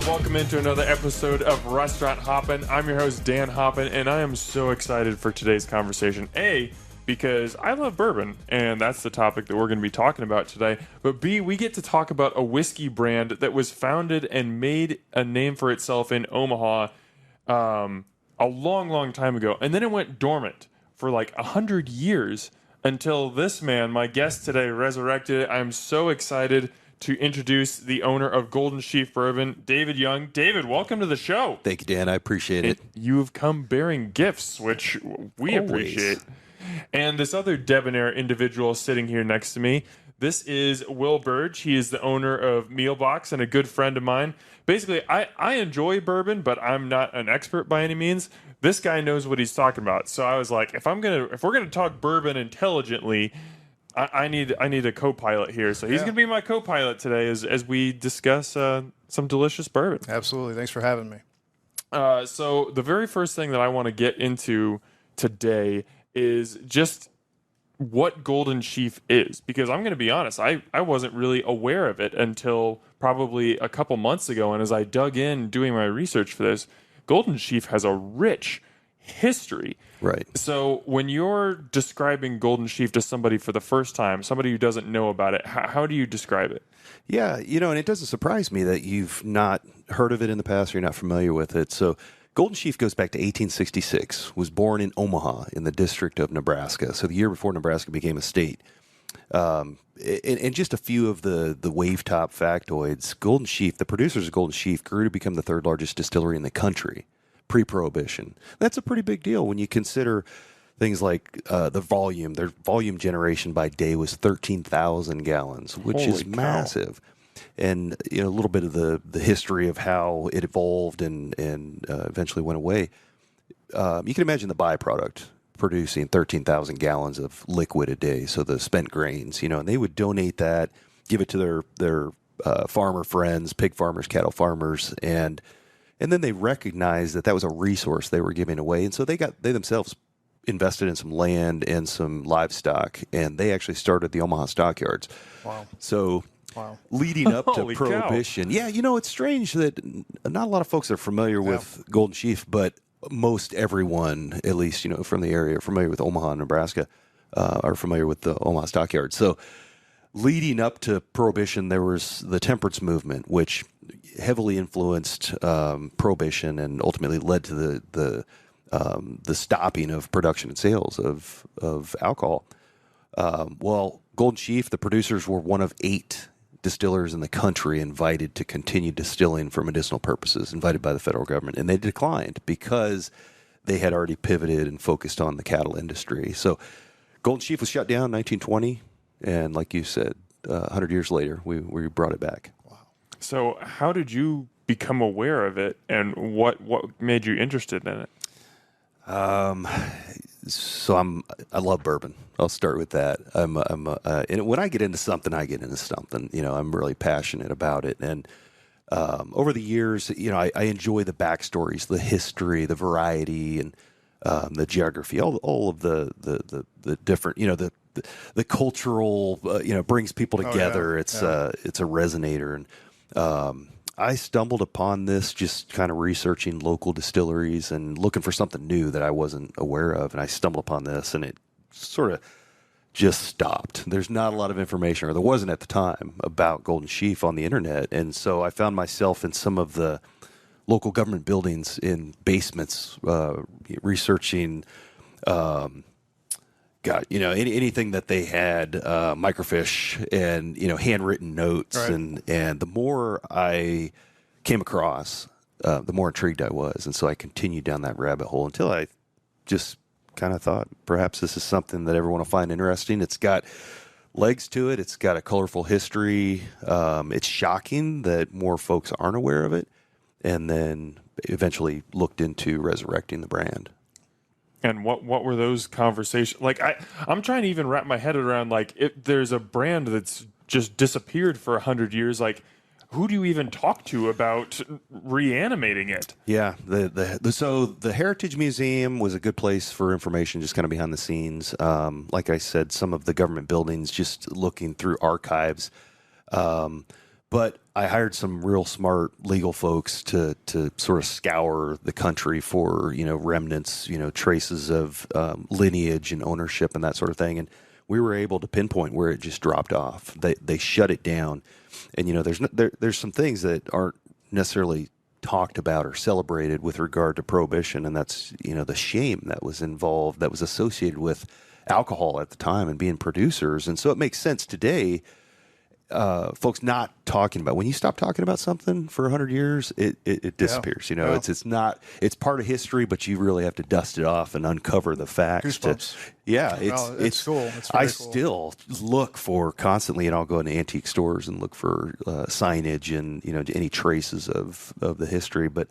welcome into another episode of Restaurant Hoppen. I'm your host, Dan Hoppen, and I am so excited for today's conversation. A, because I love bourbon, and that's the topic that we're going to be talking about today. But B, we get to talk about a whiskey brand that was founded and made a name for itself in Omaha a long, long time ago. And then it went dormant for like 100 years until this man, my guest today, resurrected it. I'm so excited to introduce the owner of Golden Sheaf Bourbon, David Young. David, welcome to the show. Thank you, Dan. I appreciate it. You've come bearing gifts, which we appreciate. And this other debonair individual sitting here next to me, this is Will Birge. He is the owner of Mealbox and a good friend of mine. Basically, I enjoy bourbon, but I'm not an expert by any means. This guy knows what he's talking about. So I was like, if we're gonna talk bourbon intelligently, I need a co-pilot here. So he's going to be my co-pilot today as we discuss some delicious bourbon. Absolutely. Thanks for having me. So the very first thing that I want to get into today is just what Golden Sheaf is. Because I'm going to be honest, I wasn't really aware of it until probably a couple months ago. And as I dug in doing my research for this, Golden Sheaf has a rich history. Right. So when you're describing Golden Sheaf to somebody for the first time, somebody who doesn't know about it, how do you describe it? Yeah, and it doesn't surprise me that you've not heard of it in the past or you're not familiar with it. So Golden Sheaf goes back to 1866, was born in Omaha in the district of Nebraska. So the year before Nebraska became a state. And just a few of the wave top factoids, Golden Sheaf, the producers of Golden Sheaf grew to become the third largest distillery in the country. Pre-prohibition. That's a pretty big deal when you consider things like the volume. Their volume generation by day was 13,000 gallons, which Holy is cow. massive. And a little bit of the history of how it evolved and eventually went away. You can imagine the byproduct producing 13,000 gallons of liquid a day, so the spent grains, and they would donate that, give it to their farmer friends, pig farmers, cattle farmers, and then they recognized that was a resource they were giving away. And so they themselves invested in some land and some livestock, and they actually started the Omaha stockyards. Wow. So Wow. leading up to Holy Prohibition. Cow. Yeah, it's strange that not a lot of folks are familiar with Golden Sheaf, but most everyone, at least, from the area, are familiar with Omaha, Nebraska, are familiar with the Omaha stockyards. So leading up to Prohibition, there was the temperance movement, which heavily influenced Prohibition and ultimately led to the stopping of production and sales of alcohol. Well, Golden Sheaf, the producers were one of 8 distillers in the country invited to continue distilling for medicinal purposes, invited by the federal government, and they declined because they had already pivoted and focused on the cattle industry. So Golden Sheaf was shut down in 1920. And like you said, 100 years later, we brought it back. Wow. So how did you become aware of it, and what made you interested in it? So I love bourbon. I'll start with that. And when I get into something, I get into something. I'm really passionate about it. And over the years, I enjoy the backstories, the history, the variety, and the geography, all of the different, the cultural, brings people together. It's a resonator. And I stumbled upon this just kind of researching local distilleries and looking for something new that I wasn't aware of. And I stumbled upon this, and it sort of just stopped. There's not a lot of information, or there wasn't at the time, about Golden Sheaf on the internet. And so I found myself in some of the local government buildings in basements, researching, anything that they had, microfiche and, handwritten notes. Right. And the more I came across, the more intrigued I was. And so I continued down that rabbit hole until I just kind of thought, perhaps this is something that everyone will find interesting. It's got legs to it. It's got a colorful history. It's shocking that more folks aren't aware of it. And then eventually looked into resurrecting the brand. And what were those conversations like? I'm trying to even wrap my head around, like, if there's a brand that's just disappeared for 100 years, like, who do you even talk to about reanimating it? Yeah, so the Heritage Museum was a good place for information, just kind of behind the scenes. Like I said, some of the government buildings, just looking through archives. But But I hired some real smart legal folks to sort of scour the country for, remnants, traces of lineage and ownership and that sort of thing. And we were able to pinpoint where it just dropped off. They shut it down. And, there's some things that aren't necessarily talked about or celebrated with regard to prohibition. And that's, the shame that was involved, that was associated with alcohol at the time and being producers. And so it makes sense today, folks not talking about, when you stop talking about something for 100 years, it disappears. It's part of history, but you really have to dust it off and uncover the facts. It's cool. It's I still look for constantly, and I'll go into antique stores and look for signage and any traces of the history. But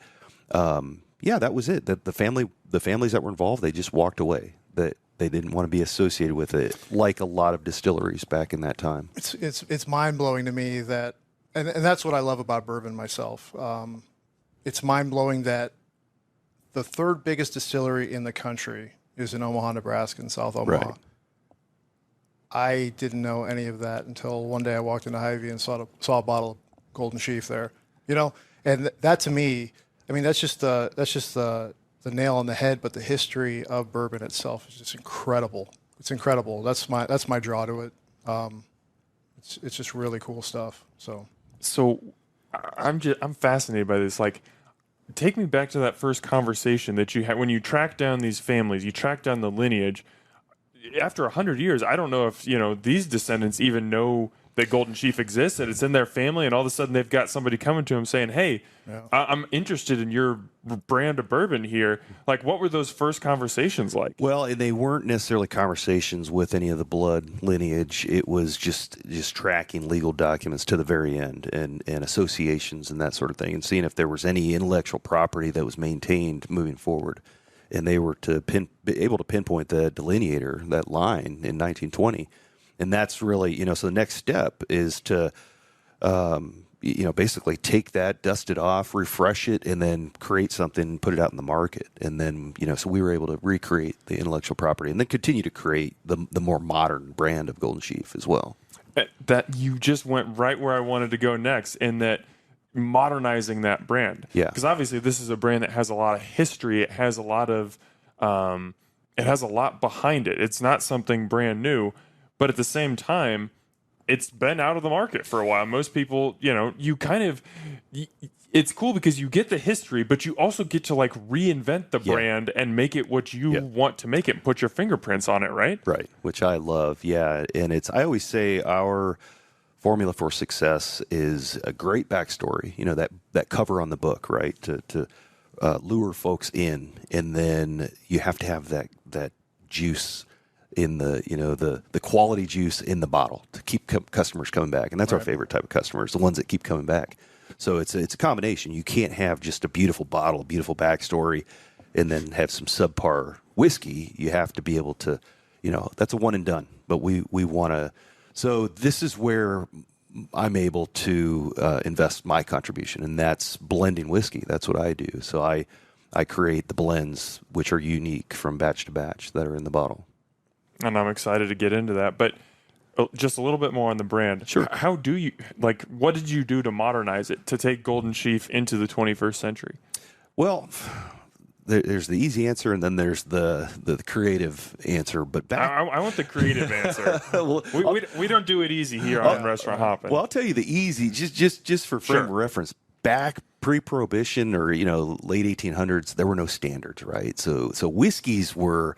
that was it. That the families that were involved, they just walked away. That they didn't want to be associated with it, like a lot of distilleries back in that time. It's mind blowing to me that, and that's what I love about bourbon myself. It's mind blowing that the third biggest distillery in the country is in Omaha, Nebraska, in South Omaha. Right. I didn't know any of that until one day I walked into Hy-Vee and saw a bottle of Golden Sheaf there. And that to me, I mean, that's just the nail on the head, but the history of bourbon itself is just incredible. It's incredible. That's my draw to it. It's just really cool stuff. So I'm fascinated by this. Like, take me back to that first conversation that you had when you tracked down these families, you tracked down the lineage. After 100 years, I don't know if these descendants even know that Golden Sheaf exists, and it's in their family, and all of a sudden they've got somebody coming to them saying, "Hey, I'm interested in your brand of bourbon here." Like, what were those first conversations like? Well, they weren't necessarily conversations with any of the blood lineage. It was just tracking legal documents to the very end and associations and that sort of thing, and seeing if there was any intellectual property that was maintained moving forward. And they were be able to pinpoint the delineator, that line in 1920. And that's really, so the next step is to, basically take that, dust it off, refresh it, and then create something and put it out in the market. And then, so we were able to recreate the intellectual property and then continue to create the more modern brand of Golden Sheaf as well. That you just went right where I wanted to go next, in that modernizing that brand. Yeah. Because obviously this is a brand that has a lot of history. It has a lot of, it has a lot behind it. It's not something brand new. But at the same time, it's been out of the market for a while. Most people, it's cool because you get the history, but you also get to reinvent the brand and make it what you want to make it and put your fingerprints on it, right? Right, which I love. Yeah, and I always say our formula for success is a great backstory. That cover on the book, right? To lure folks in, and then you have to have that juice in the quality juice in the bottle to keep customers coming back. And that's our favorite type of customers, the ones that keep coming back. So it's a combination. You can't have just a beautiful bottle, a beautiful backstory, and then have some subpar whiskey. You have to be able to, that's a one and done. But we want to, so this is where I'm able to invest my contribution, and that's blending whiskey. That's what I do. So I create the blends, which are unique from batch to batch, that are in the bottle. And I'm excited to get into that. But just a little bit more on the brand. Sure. How do you, what did you do to modernize it, to take Golden Sheaf into the 21st century? Well, there's the easy answer, and then there's the creative answer. But I want the creative answer. We don't do it easy here on Restaurant Hoppen. Well, I'll tell you the easy, just for frame of reference. Back pre-prohibition or late 1800s, there were no standards, right? So whiskeys were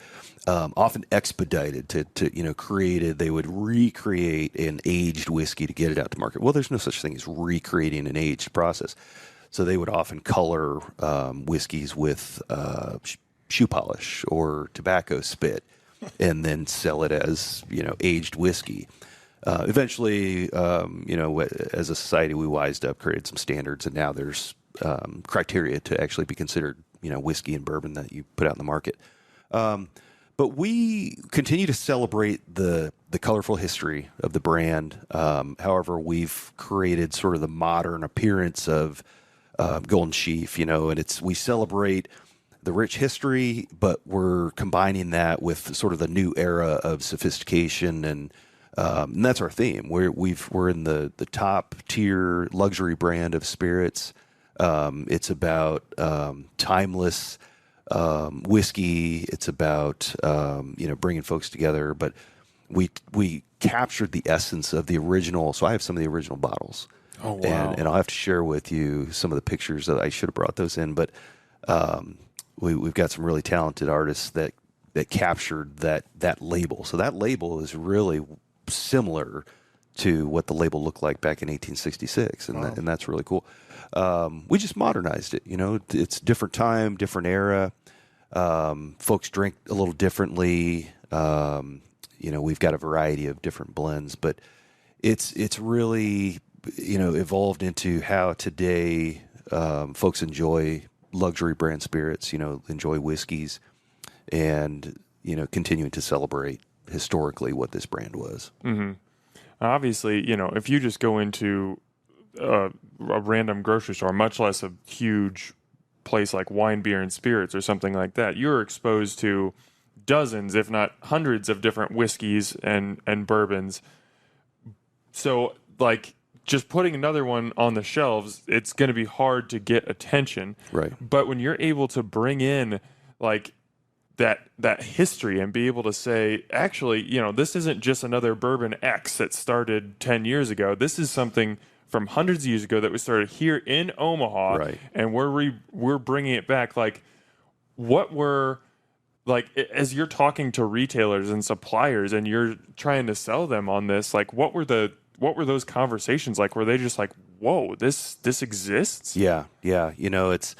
often expedited to created. They would recreate an aged whiskey to get it out to market. Well, there's no such thing as recreating an aged process. So they would often color whiskeys with shoe polish or tobacco spit, and then sell it as aged whiskey. Eventually, as a society, we wised up, created some standards, and now there's criteria to actually be considered, whiskey and bourbon that you put out in the market. But we continue to celebrate the colorful history of the brand. However, we've created sort of the modern appearance of Golden Sheaf, and we celebrate the rich history, but we're combining that with sort of the new era of sophistication and And that's our theme. We're in the top tier luxury brand of spirits. It's about timeless whiskey. It's about bringing folks together. But we captured the essence of the original. So I have some of the original bottles. Oh wow! And I'll have to share with you some of the pictures that I should have brought those in. But we've got some really talented artists that captured that label. So that label is really similar to what the label looked like back in 1866, and and that's really cool. We just modernized it. It's different time, different era. Folks drink a little differently. We've got a variety of different blends, but it's really evolved into how today folks enjoy luxury brand spirits. Enjoy whiskeys, and continuing to celebrate historically what this brand was. Mm-hmm. Obviously, if you just go into a random grocery store, much less a huge place like Wine, Beer, and Spirits or something like that, you're exposed to dozens, if not hundreds, of different whiskeys and bourbons. So, just putting another one on the shelves, it's going to be hard to get attention. Right. But when you're able to bring in, that history and be able to say, actually, this isn't just another bourbon X that started 10 years ago. This is something from hundreds of years ago that was started here in Omaha, right. And we're bringing it back. As you're talking to retailers and suppliers and you're trying to sell them on this, what were those conversations like? Were they just like, whoa, this exists? Yeah. It's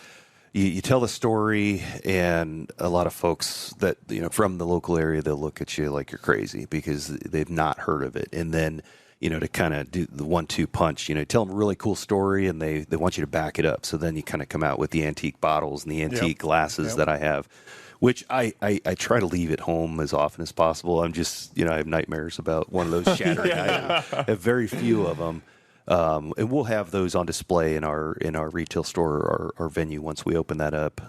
you tell the story, and a lot of folks that from the local area, they'll look at you like you're crazy because they've not heard of it. And then to kind of do the 1-2 punch, tell them a really cool story, and they want you to back it up. So then you kind of come out with the antique bottles and the antique glasses that I have, which I try to leave at home as often as possible. I'm just I have nightmares about one of those shattering. I have very few of them. And we'll have those on display in our retail store, our venue, once we open that up.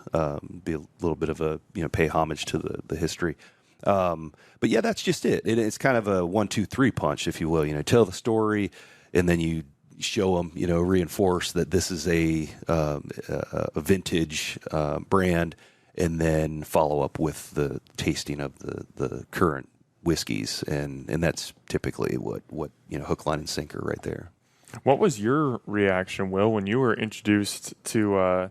Be a little bit of a pay homage to the history. But yeah, that's just it. It's kind of a 1-2-3 punch, if you will. Tell the story, and then you show them, reinforce that this is a vintage brand, and then follow up with the tasting of the current whiskeys, and that's typically what hook, line, and sinker right there. What was your reaction, Will, when you were introduced to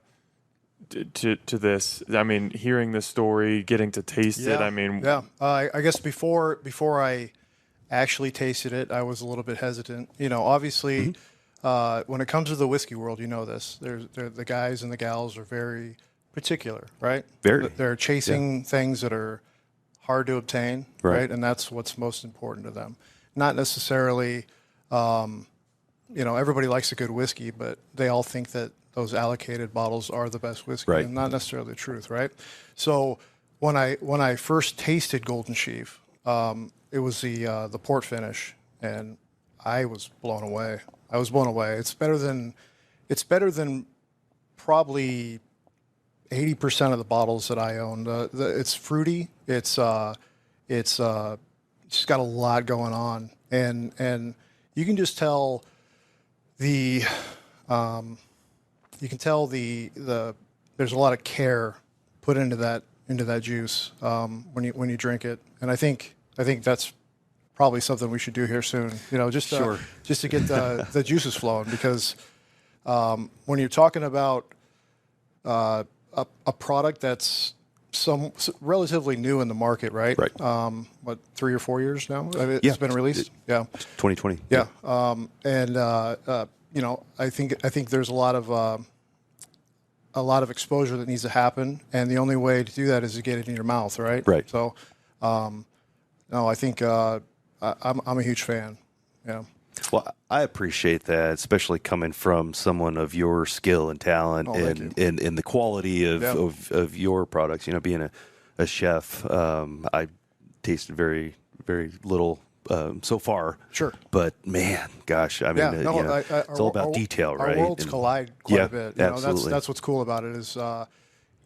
this? I mean, hearing this story, getting to taste it. I mean, I guess before I actually tasted it, I was a little bit hesitant. Obviously, when it comes to the whiskey world, this. The guys and the gals are very particular, right? Very. They're chasing things that are hard to obtain, right? And that's what's most important to them. Not necessarily. Everybody likes a good whiskey, but they all think that those allocated bottles are the best whiskey, and not necessarily the truth, right? So when I first tasted Golden Sheaf, it was the port finish, and I was blown away. It's better than probably 80% of the bottles that I own. It's fruity. It's just got a lot going on, and you can just tell. You can tell there's a lot of care put into that juice when you drink it, and I think that's probably something we should do here soon. Just to get the juices flowing, because when you're talking about a product that's relatively new in the market, right? What, 3 or 4 years now? It's been released. 2020. Yeah. I think there's a lot of exposure that needs to happen, and the only way to do that is to get it in your mouth, right? Right. So, I think I'm a huge fan. Yeah. Well, I appreciate that, especially coming from someone of your skill and talent, and the quality of your products. Being a chef, I tasted very, very little so far. Sure. But man, gosh, I mean, it's all about detail, right? Our worlds collide quite a bit. Absolutely. That's what's cool about it is,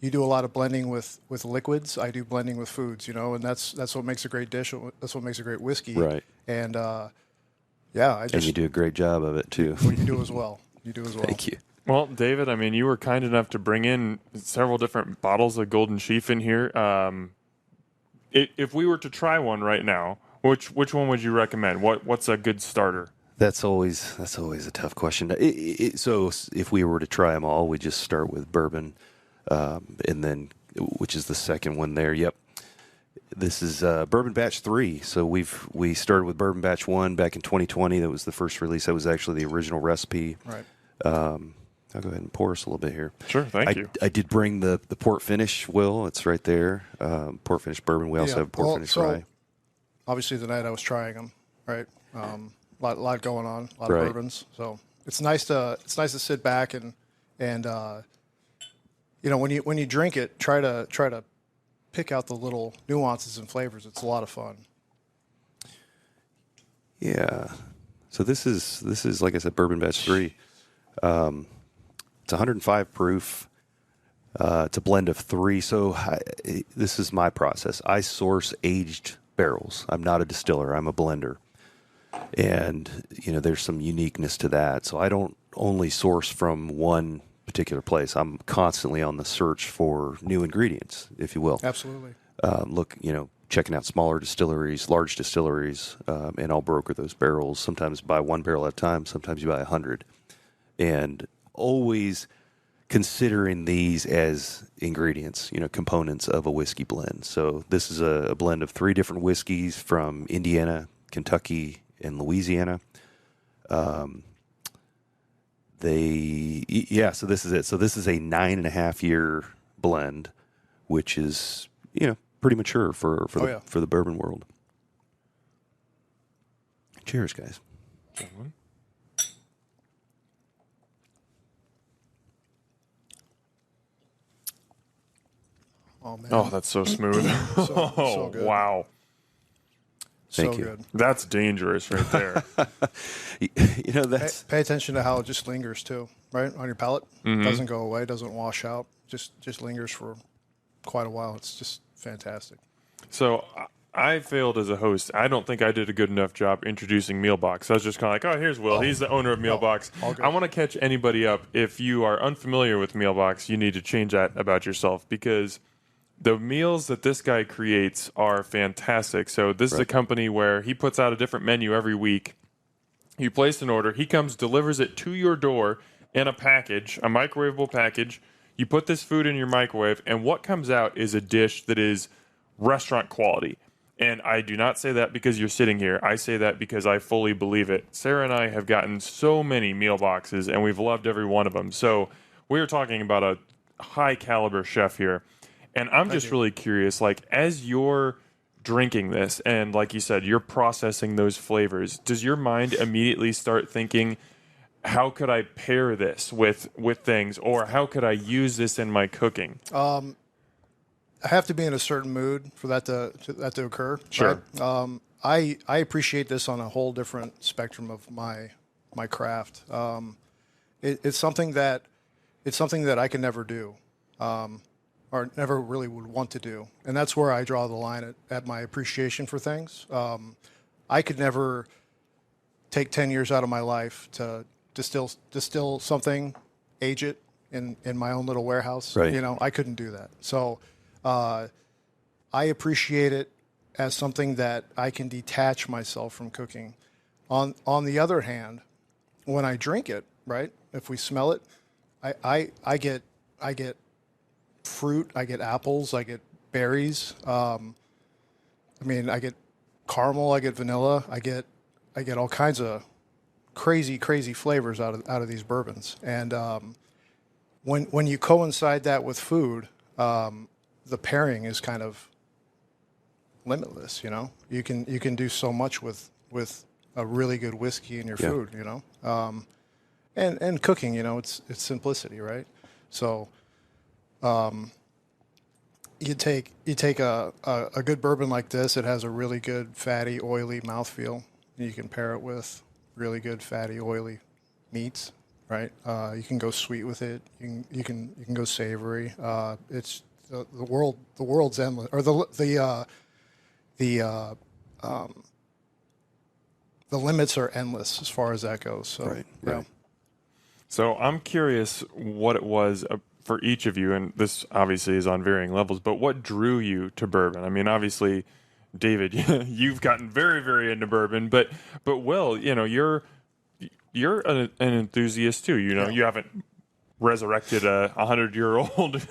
you do a lot of blending with liquids. I do blending with foods, and that's what makes a great dish. That's what makes a great whiskey. Right. And and you do a great job of it too. Well, you do as well. You do as well. Thank you. Well, David, I mean, you were kind enough to bring in several different bottles of Golden Sheaf in here. If we were to try one right now, which one would you recommend? What's a good starter? That's always a tough question. So if we were to try them all, we just start with bourbon, and then which is the second one there. Yep. This is Bourbon Batch 3. So we started with Bourbon Batch 1 back in 2020. That was the first release. That was actually the original recipe. Right. I'll go ahead and pour us a little bit here. Sure, thank you. I did bring the port finish, Will. It's right there. Port finish bourbon. We also have port finish rye. Obviously, the night I was trying them, right? Lot going on, a lot Right. of bourbons. So it's nice to sit back and when you drink it, try to pick out the little nuances and flavors. It's a lot of fun. Yeah. So this is like I said, Bourbon Batch 3. It's 105 proof. It's a blend of 3. So this is my process. I source aged barrels. I'm not a distiller. I'm a blender. And, there's some uniqueness to that. So I don't only source from one particular place. I'm constantly on the search for new ingredients, if you will. Absolutely. Checking out smaller distilleries, large distilleries, and I'll broker those barrels. Sometimes buy one barrel at a time. Sometimes you buy 100. And always considering these as ingredients, components of a whiskey blend. So this is a blend of 3 different whiskeys from Indiana, Kentucky, and Louisiana. So this is it. So this is a 9.5-year blend, which is, pretty mature for the bourbon world. Cheers, guys. Oh man. Oh, that's so smooth. so good. Wow. Thank so you. good. That's dangerous right there. That's Pay attention to how it just lingers too, right? On your palate. Mm-hmm. Doesn't go away, doesn't wash out. Just lingers for quite a while. It's just fantastic. So I failed as a host. I don't think I did a good enough job introducing Mealbox. I was just kind of like, oh, here's Will. He's the owner of Mealbox. all good. I want to catch anybody up. If you are unfamiliar with Mealbox, you need to change that about yourself because the meals that this guy creates are fantastic. So this is a company where he puts out a different menu every week. You place an order. He comes, delivers it to your door in a package, a microwavable package. You put this food in your microwave, and what comes out is a dish that is restaurant quality. And I do not say that because you're sitting here. I say that because I fully believe it. Sarah and I have gotten so many meal boxes, and we've loved every one of them. So we are talking about a high caliber chef here. And I'm just really curious, like, as you're drinking this, and like you said, you're processing those flavors, does your mind immediately start thinking, how could I pair this with things, or how could I use this in my cooking? I have to be in a certain mood for that to occur. Sure. Right? I appreciate this on a whole different spectrum of my craft. It's something that I can never do, or never really would want to do, and that's where I draw the line at my appreciation for things. I could never take 10 years out of my life to distill something, age it in my own little warehouse. Right. I couldn't do that. So I appreciate it as something that I can detach myself from cooking. On the other hand, when I drink it, right, if we smell it, I get fruit, I get apples, I get berries. I get caramel, I get vanilla, I get all kinds of crazy flavors out of these bourbons. And when you coincide that with food, the pairing is kind of limitless. You can do so much with a really good whiskey in your food. And cooking. It's simplicity, right? So you take a good bourbon like this. It has a really good fatty, oily mouthfeel. You can pair it with really good fatty, oily meats, right? You can go sweet with it. You can go savory. It's the world's endless, or the limits are endless as far as that goes. So, Right. yeah. So I'm curious what it was for each of you, and this obviously is on varying levels, but what drew you to bourbon? I mean, obviously, David, you've gotten very, very into bourbon, but Will, you're an enthusiast too. You haven't resurrected a 100-year-old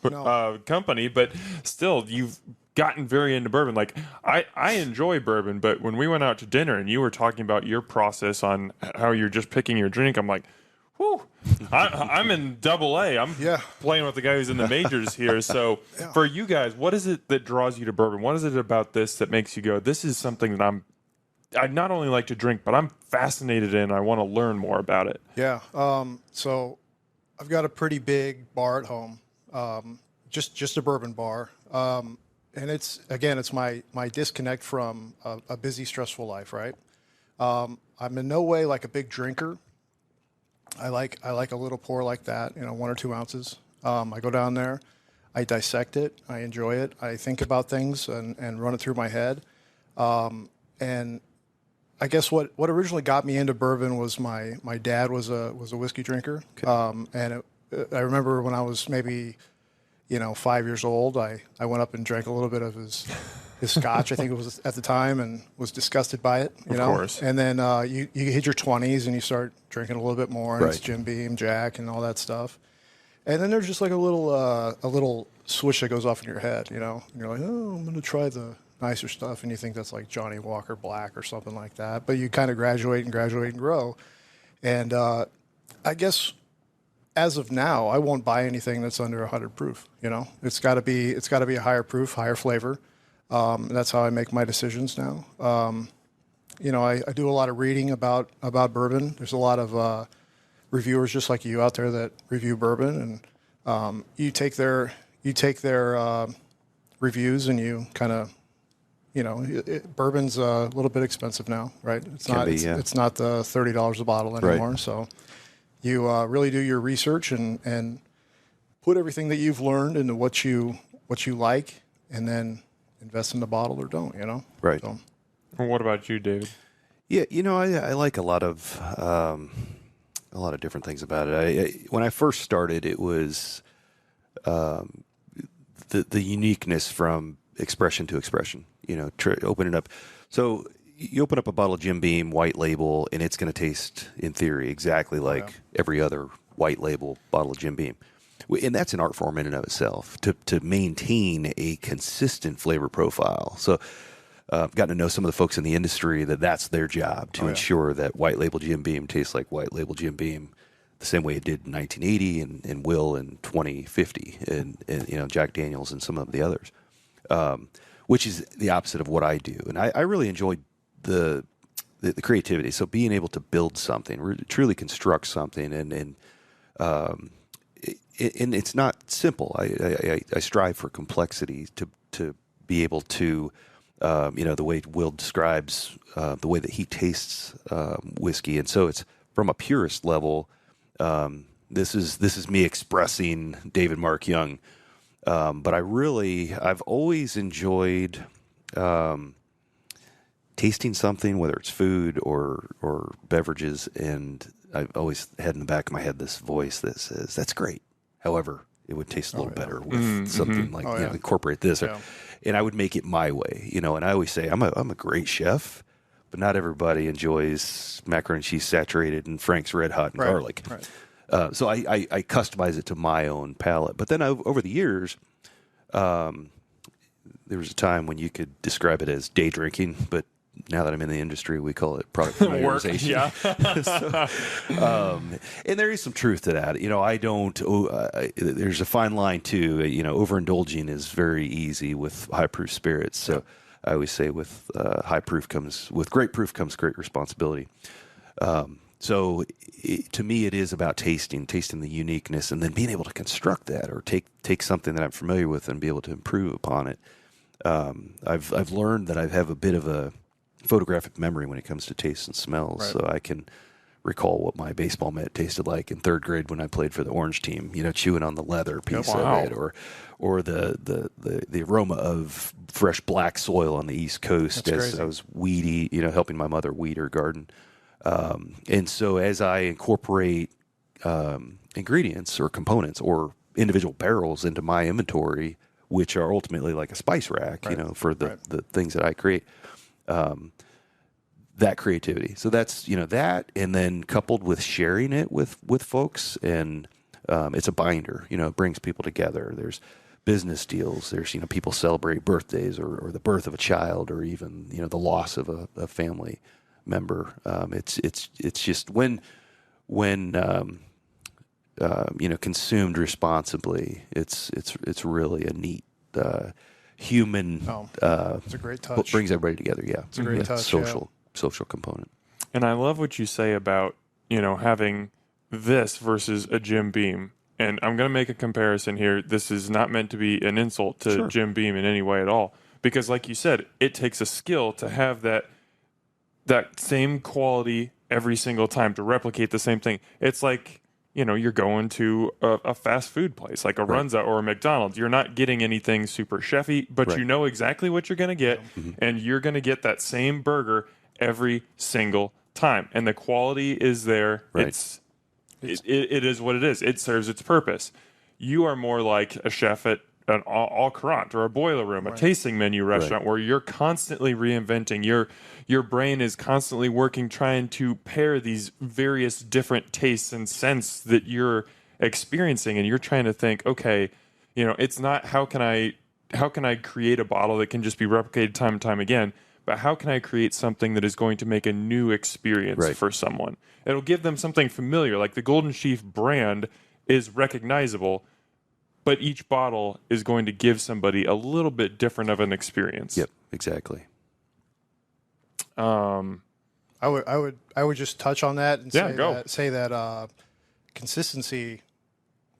no. company, but still, you've gotten very into bourbon. Like I enjoy bourbon, but when we went out to dinner and you were talking about your process on how you're just picking your drink, I'm like, whew, I'm in double A. I'm playing with the guy who's in the majors here. So for you guys, what is it that draws you to bourbon? What is it about this that makes you go, this is something that I not only like to drink, but I'm fascinated in. I want to learn more about it. Yeah. So I've got a pretty big bar at home, just a bourbon bar. And it's my disconnect from a busy, stressful life, right? I'm in no way like a big drinker. I like a little pour like that, 1 or 2 ounces. I go down there, I dissect it, I enjoy it, I think about things and run it through my head. And I guess what originally got me into bourbon was my dad was a whiskey drinker. Okay. I remember when I was maybe 5 years old, I went up and drank a little bit of his scotch, I think it was at the time, and was disgusted by it. Of course. And then you hit your 20s and you start drinking a little bit more, and right. It's Jim Beam, Jack, and all that stuff. And then there's just like a little switch that goes off in your head, and you're like, oh, I'm going to try the nicer stuff, and you think that's like Johnny Walker Black or something like that. But you kind of graduate and grow. And I guess as of now, I won't buy anything that's under 100 proof. It's got to be a higher proof, higher flavor. That's how I make my decisions now. I do a lot of reading about bourbon. There's a lot of reviewers just like you out there that review bourbon, and you take their reviews and you kind of, bourbon's a little bit expensive now, right? It's not the $30 a bottle anymore. Right. So you really do your research and put everything that you've learned into what you like, and then invest in the bottle or don't, Right. So. Well, what about you, David? Yeah, I like a lot of different things about it. When I first started, it was the uniqueness from expression to expression. Open it up. So you open up a bottle of Jim Beam white label, and it's going to taste, in theory, exactly like every other white label bottle of Jim Beam. And that's an art form in and of itself, to maintain a consistent flavor profile. So I've gotten to know some of the folks in the industry that's their job, to ensure that white label Jim Beam tastes like white label Jim Beam the same way it did in 1980 and will in 2050, and Jack Daniels and some of the others, which is the opposite of what I do. And I really enjoyed the creativity. So being able to build something, truly construct something, and it's not simple. I strive for complexity to be able to, the way Will describes the way that he tastes whiskey, and so it's from a purist level. This is me expressing David Mark Young, but I've always enjoyed tasting something, whether it's food or beverages, and I've always had in the back of my head this voice that says, "That's great. However, it would taste a little better with something like incorporate this." Yeah. And I would make it my way, And I always say I'm a great chef, but not everybody enjoys macaroni and cheese saturated in Frank's Red Hot and garlic. Right. So I customize it to my own palate. But then over the years, there was a time when you could describe it as day drinking, but now that I'm in the industry, we call it product familiarization. And there is some truth to that. I don't. There's a fine line too. Overindulging is very easy with high proof spirits. So I always say, with great proof comes great responsibility. So to me, it is about tasting the uniqueness, and then being able to construct that, or take something that I'm familiar with and be able to improve upon it. I've learned that I have a bit of a photographic memory when it comes to tastes and smells, so I can recall what my baseball mitt tasted like in third grade when I played for the Orange team. Chewing on the leather piece Wow. of it, or the aroma of fresh black soil on the East Coast That's as crazy. I was weedy, helping my mother weed her garden. And so as I incorporate ingredients or components or individual barrels into my inventory, which are ultimately like a spice rack, for the things that I create, that creativity. So that's, that, and then coupled with sharing it with folks, and it's a binder, it brings people together. There's business deals. There's, people celebrate birthdays or the birth of a child, or even, the loss of a family member. It's just when consumed responsibly, it's really a neat human. It's a great touch. Brings everybody together. Yeah, It's a great touch. social component. And I love what you say about, having this versus a Jim Beam. And I'm going to make a comparison here. This is not meant to be an insult to Jim Beam in any way at all. Because like you said, it takes a skill to have that same quality every single time, to replicate the same thing. It's like, you're going to a fast food place like a Runza or a McDonald's. You're not getting anything super chefy, but you know exactly what you're going to get, and you're going to get that same burger every single time. And the quality is there. Right. It is what it is. It serves its purpose. You are more like a chef at an au courant or a boiler room, a tasting menu restaurant, where you're constantly reinventing. Your brain is constantly working, trying to pair these various different tastes and scents that you're experiencing, and you're trying to think, okay, it's not how can I create a bottle that can just be replicated time and time again, but how can I create something that is going to make a new experience for someone? It'll give them something familiar, like the Golden Sheaf brand is recognizable, but each bottle is going to give somebody a little bit different of an experience. Yep, exactly. I would just touch on that and say that consistency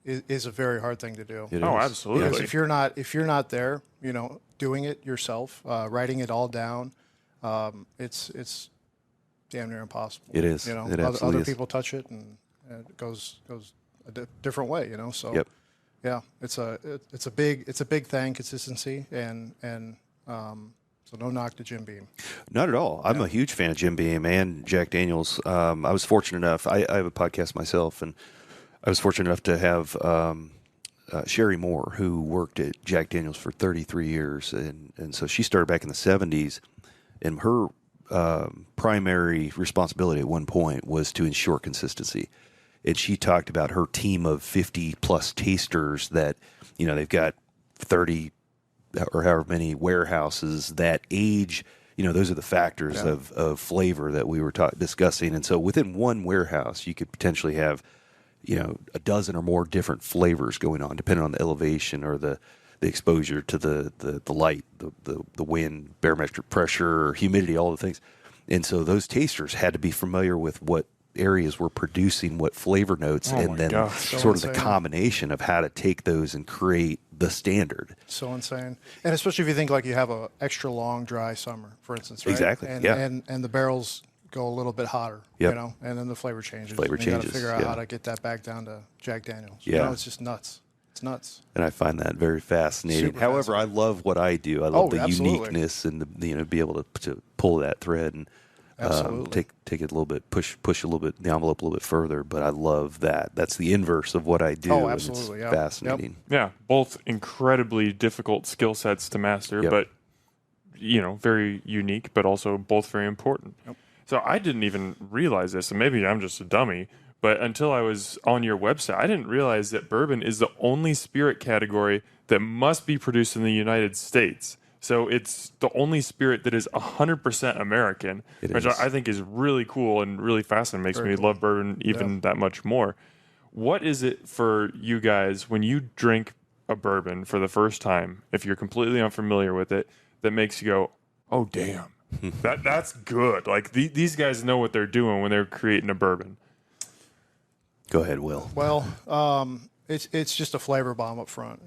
is a very hard thing to do. Absolutely. Because if you're not there, doing it yourself, writing it all down, it's damn near impossible. It is. It absolutely other is. people touch it, and it goes a different way. So yeah, it's a big thing, consistency, and so no knock to Jim Beam. Not at all. I'm a huge fan of Jim Beam and Jack Daniels. I was fortunate enough. I have a podcast myself, and I was fortunate enough to have Sherry Moore, who worked at Jack Daniels for 33 years, and so she started back in the 70s, and her primary responsibility at one point was to ensure consistency. And she talked about her team of 50 plus tasters that, they've got 30 or however many warehouses that age, those are the factors of flavor that we were discussing. And so within one warehouse, you could potentially have, a dozen or more different flavors going on, depending on the elevation or the exposure to the light, the wind, barometric pressure, humidity, all the things. And so those tasters had to be familiar with what areas were producing what flavor notes, and then sort of the combination of how to take those and create the standard. So insane. And especially if you think like you have a extra long dry summer, for instance, right? Exactly. And the barrels go a little bit hotter, and then the flavor changes. You got to figure out how to get that back down to Jack Daniels. It's just nuts. It's nuts. And I find that very fascinating. Super However, fascinating. I love what I do. I love the absolutely. uniqueness and the be able to pull that thread and take it a little bit, push a little bit the envelope a little bit further. But I love that. That's the inverse of what I do. Oh, absolutely. And it's fascinating. Yeah, both incredibly difficult skill sets to master, but very unique, but also both very important. So I didn't even realize this, and maybe I'm just a dummy, but until I was on your website, I didn't realize that bourbon is the only spirit category that must be produced in the United States. So it's the only spirit that is 100% American, which I think is really cool and really fascinating. Makes me love bourbon even that much more. What is it for you guys when you drink a bourbon for the first time, if you're completely unfamiliar with it, that makes you go, oh, damn, that's good. Like these guys know what they're doing when they're creating a bourbon. Go ahead, Will. Well, it's just a flavor bomb up front,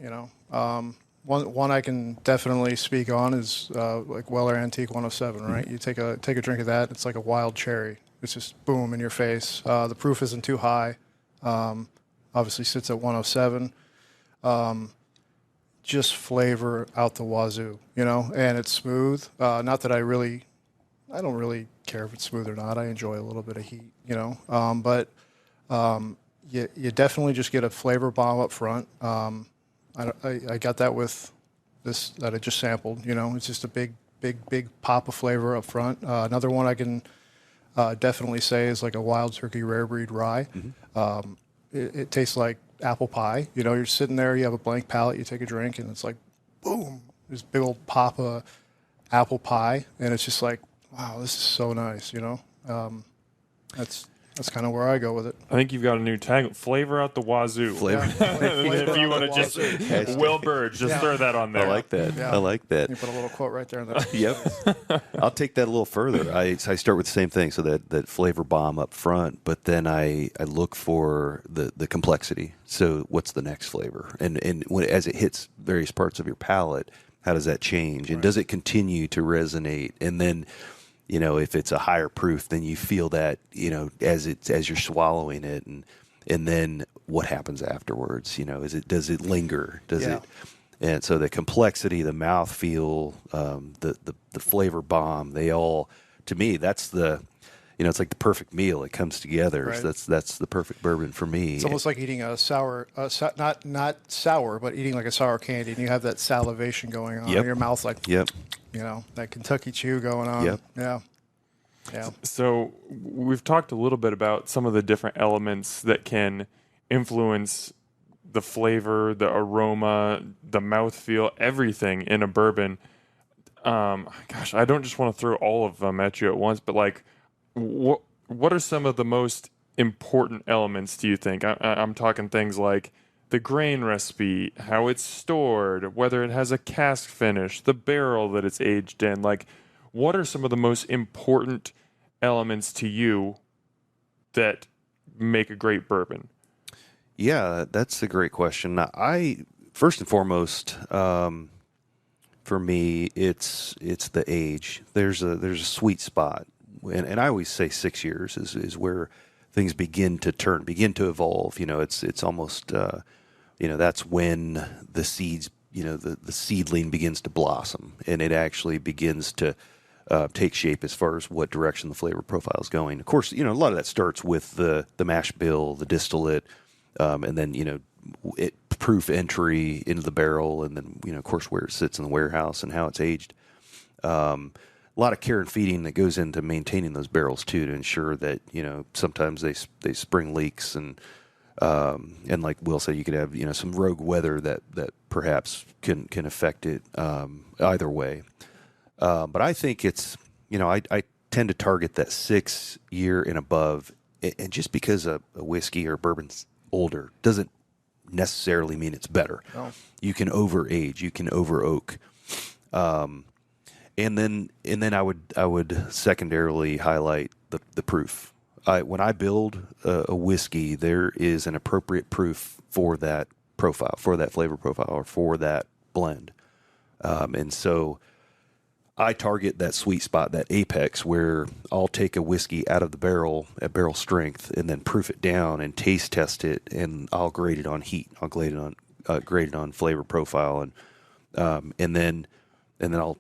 one I can definitely speak on is like Weller Antique 107, right? Mm-hmm. You take a drink of that, it's like a wild cherry. It's just boom in your face. The proof isn't too high. Obviously sits at 107. Just flavor out the wazoo, and it's smooth. Not that I don't really care if it's smooth or not. I enjoy a little bit of heat, but you definitely just get a flavor bomb up front. I got that with this that I just sampled. It's just a big pop of flavor up front. Another one I can definitely say is like a Wild Turkey Rare Breed Rye. Mm-hmm. It tastes like apple pie. You're sitting there, you have a blank palate, you take a drink, and it's like, boom, this big old pop of apple pie, and it's just like, wow, this is so nice. That's kind of where I go with it. I think you've got a new tag: flavor out the wazoo. Flavor. If you want to just Will Birge, just throw that on there. I like that. Yeah. I like that. You put a little quote right there. In the Yep. I'll take that a little further. I start with the same thing, so that flavor bomb up front, but then I look for the complexity. So what's the next flavor? And as it hits various parts of your palate, how does that change? And does it continue to resonate? And then, if it's a higher proof, then you feel that, as you're swallowing it, and then what happens afterwards? Does it linger? Does it? And so the complexity, the mouthfeel, the flavor bomb, they all, to me, that's it's like the perfect meal. It comes together. Right. So that's the perfect bourbon for me. It's almost like eating a sour, not sour, but eating like a sour candy, and you have that salivation going on in your mouth, like, Yep. That Kentucky chew going on. Yep. Yeah. So we've talked a little bit about some of the different elements that can influence the flavor, the aroma, the mouthfeel, everything in a bourbon. Gosh, I don't just want to throw all of them at you at once, but like, what are some of the most important elements, do you think? I'm talking things like the grain recipe, how it's stored, whether it has a cask finish, the barrel that it's aged in. Like, what are some of the most important elements to you that make a great bourbon? Yeah, that's a great question. First and foremost, for me, it's the age. There's a sweet spot, and I always say 6 years is where things begin to evolve. It's almost that's when the seeds, the seedling begins to blossom, and it actually begins to take shape as far as what direction the flavor profile is going. Of course, a lot of that starts with the mash bill, the distillate, and then proof entry into the barrel, and then of course where it sits in the warehouse and how it's aged. A lot of care and feeding that goes into maintaining those barrels too, to ensure that sometimes they spring leaks, and like Will said, you could have some rogue weather that perhaps can affect it either way. But I think it's I tend to target that 6 year and above, and just because a whiskey or bourbon's older doesn't necessarily mean it's better. Oh. You can overage, you can over oak. And then I would secondarily highlight the proof. When I build a whiskey, there is an appropriate proof for that profile, for that flavor profile, or for that blend. And so I target that sweet spot, that apex, where I'll take a whiskey out of the barrel at barrel strength and then proof it down and taste test it, and I'll grade it on heat. I'll grade it on flavor profile, and then I'll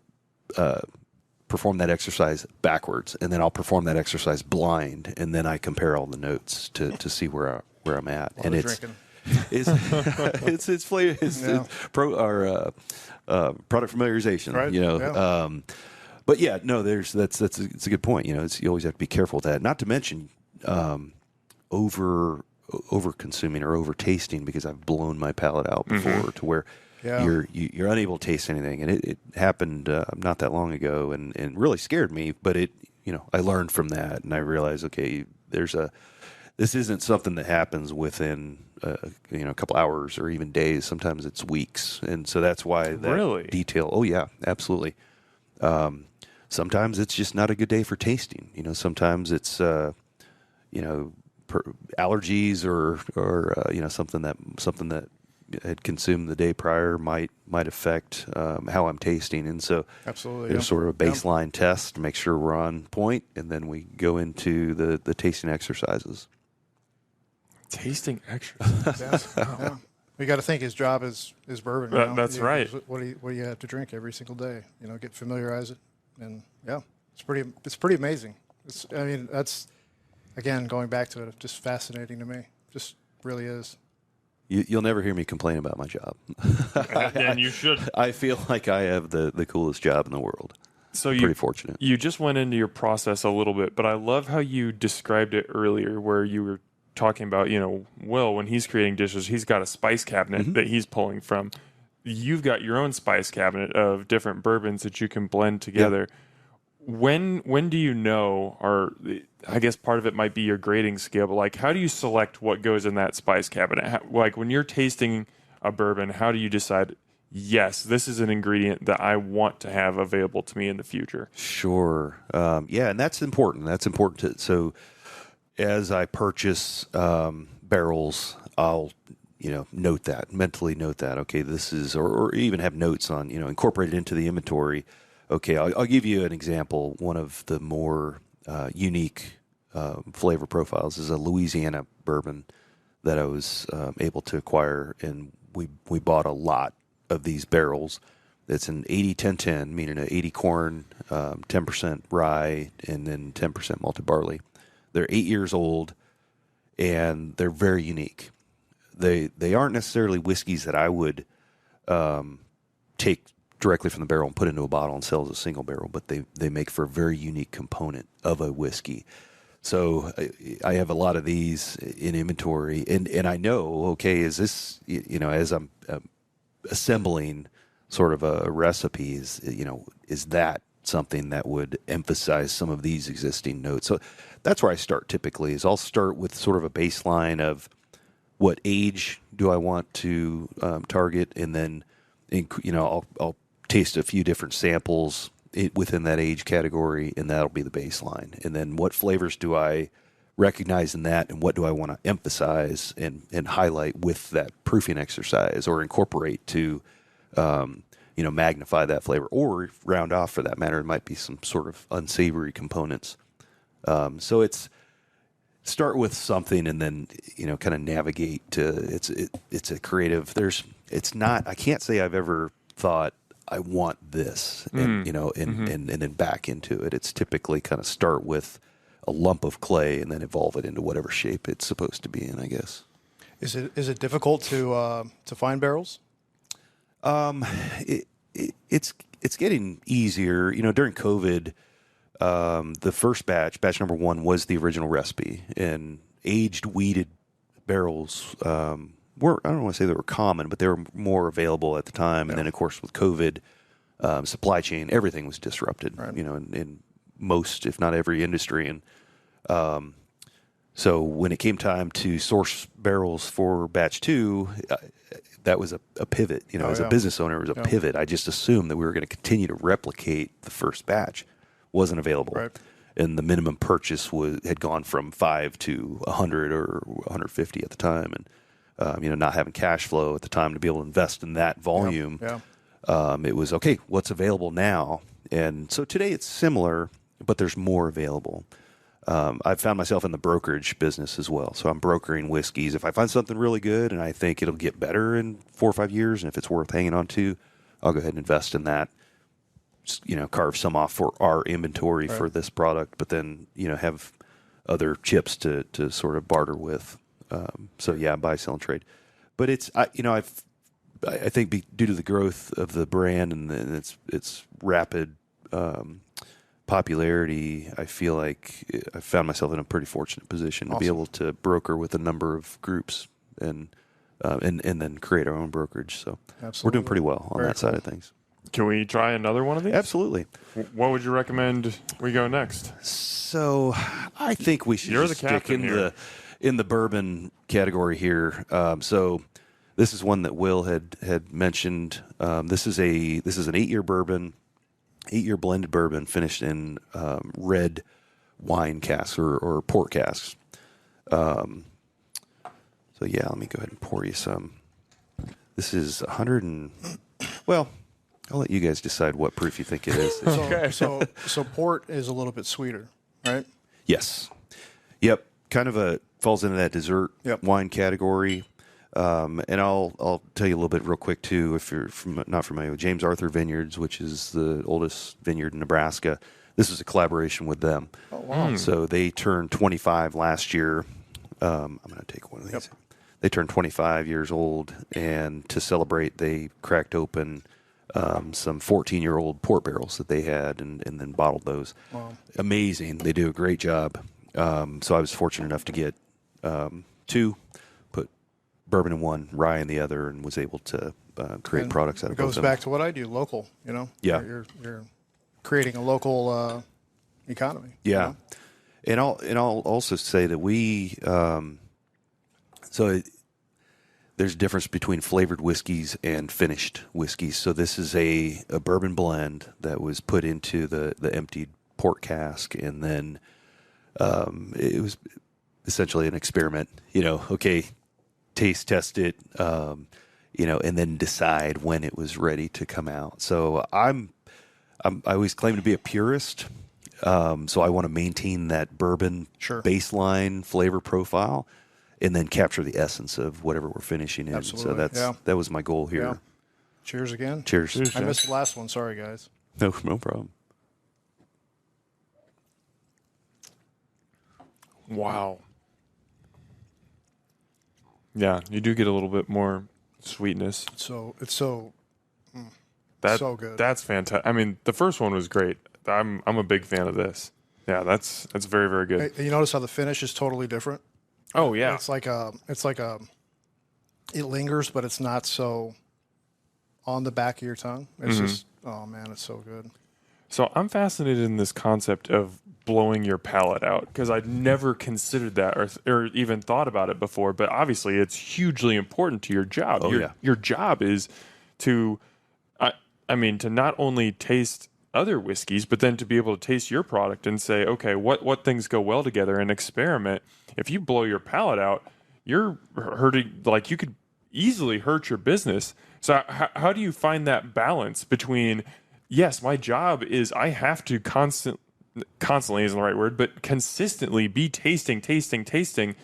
perform that exercise backwards, and then I'll perform that exercise blind, and then I compare all the notes to see where I'm at. And it's flavor, product familiarization, right. Yeah. But yeah, no, it's a good point. You always have to be careful with that. Not to mention over consuming or over tasting, because I've blown my palate out before to where you're unable to taste anything. And it happened not that long ago, and really scared me. But I learned from that, and I realized, okay, this isn't something that happens within a couple hours or even days. Sometimes it's weeks, and so that's why that detail. Oh yeah, absolutely. Sometimes it's just not a good day for tasting. Sometimes it's allergies or something that had consumed the day prior might affect how I'm tasting. And so Absolutely, there's sort of a baseline test to make sure we're on point, and then we go into the tasting exercises. Tasting exercise. Yeah. We got to think his job is bourbon. That's right. What do you have to drink every single day? Get familiarize it, and it's pretty amazing. That's again going back to it, just fascinating to me. Just really is. You'll never hear me complain about my job. And you should. I feel like I have the coolest job in the world. So pretty fortunate. You just went into your process a little bit, but I love how you described it earlier, where you were talking about, Will, when he's creating dishes, he's got a spice cabinet that he's pulling from. You've got your own spice cabinet of different bourbons that you can blend together. Yeah. When do you know, or I guess part of it might be your grading scale, but like, how do you select what goes in that spice cabinet? Like when you're tasting a bourbon, how do you decide, yes, this is an ingredient that I want to have available to me in the future? Sure. Yeah, and that's important. So as I purchase barrels, I'll mentally note that, okay, this is, or even have notes on, incorporate it into the inventory. Okay, I'll give you an example. One of the more unique flavor profiles is a Louisiana bourbon that I was able to acquire, and we bought a lot of these barrels. It's an 80-10-10, meaning an 80 corn, 10% rye, and then 10% malted barley. They're 8 years old, and they're very unique. They aren't necessarily whiskeys that I would take directly from the barrel and put into a bottle and sell as a single barrel, but they make for a very unique component of a whiskey. So I have a lot of these in inventory, and I know, okay, is this, as I'm assembling sort of a recipe, is that something that would emphasize some of these existing notes? So that's where I start typically, is I'll start with sort of a baseline of what age do I want to target, and then I'll taste a few different samples within that age category, and that'll be the baseline. And then what flavors do I recognize in that, and what do I want to emphasize and highlight with that proofing exercise, or incorporate to magnify that flavor, or round off, for that matter. It might be some sort of unsavory components. So it's start with something, and then kind of navigate to it's a creative. I can't say I've ever thought I want this, and then back into it. It's typically kind of start with a lump of clay and then evolve it into whatever shape it's supposed to be in, I guess. Is it difficult to find barrels? It's getting easier. During COVID, the first batch number 1 was the original recipe, and aged wheated barrels were, I don't want to say they were common, but they were more available at the time. Yeah. And then, of course, with COVID, supply chain, everything was disrupted, right, in most, if not every industry. And so when it came time to source barrels for batch 2, that was a pivot. As a business owner, it was a pivot. I just assumed that we were going to continue to replicate the first batch. Wasn't available. Right. And the minimum purchase had gone from 5 to 100 or 150 at the time. And not having cash flow at the time to be able to invest in that volume. It was, okay, what's available now? And so today it's similar, but there's more available. I've found myself in the brokerage business as well. So I'm brokering whiskeys. If I find something really good and I think it'll get better in 4 or 5 years, and if it's worth hanging on to, I'll go ahead and invest in that. Just, carve some off for our inventory for this product, but then, have other chips to sort of barter with. Buy, sell, and trade. But it's, I think due to the growth of the brand and its rapid popularity, I feel like I found myself in a pretty fortunate position to be able to broker with a number of groups and then create our own brokerage. So we're doing pretty well on that side of things. Can we try another one of these? Absolutely. What would you recommend we go next? So I think we should stick in the bourbon category here. So this is one that Will had mentioned. This is an 8-year bourbon, 8-year blended bourbon finished in red wine casks or port casks. Let me go ahead and pour you some. This is 100 and, well, I'll let you guys decide what proof you think it is. So port is a little bit sweeter, right? Yes. Yep. Kind of falls into that dessert wine category. And I'll tell you a little bit real quick too, if you're not familiar with James Arthur Vineyards, which is the oldest vineyard in Nebraska. This is a collaboration with them. Oh, wow. So they turned 25 last year. I'm going to take one of these. Yep. They turned 25 years old, and to celebrate, they cracked open some 14-year-old port barrels that they had and then bottled those. Wow. Amazing. They do a great job. So I was fortunate enough to get two, put bourbon in one, rye in the other, and was able to create products out of both of them. It goes back to what I do, local, you know? Yeah. You're creating a local economy. Yeah. You know? And I'll also say that we there's a difference between flavored whiskeys and finished whiskeys. So this is a bourbon blend that was put into the emptied port cask, and then it was essentially an experiment. You know, okay, taste test it, you know, and then decide when it was ready to come out. So I always claim to be a purist. So I want to maintain that bourbon baseline flavor profile, and then capture the essence of whatever we're finishing in. Absolutely. So that was my goal here. Yeah. Cheers again. Cheers. I missed the last one. Sorry, guys. No problem. Wow. Yeah, you do get a little bit more sweetness. It's so good. That's fantastic. I mean, the first one was great. I'm a big fan of this. Yeah, that's very, very good. Hey, you notice how the finish is totally different? Oh yeah. It's like it lingers, but it's not so on the back of your tongue. It's just, oh man, it's so good. So I'm fascinated in this concept of blowing your palate out, because I'd never considered that or even thought about it before. But obviously, it's hugely important to your job. Oh, Your job is to, I mean, to not only taste other whiskeys, but then to be able to taste your product and say, okay, what things go well together, and experiment. If you blow your palate out, you're hurting. Like, you could easily hurt your business. So how do you find that balance between, yes, my job is I have to constantly isn't the right word, but consistently be tasting,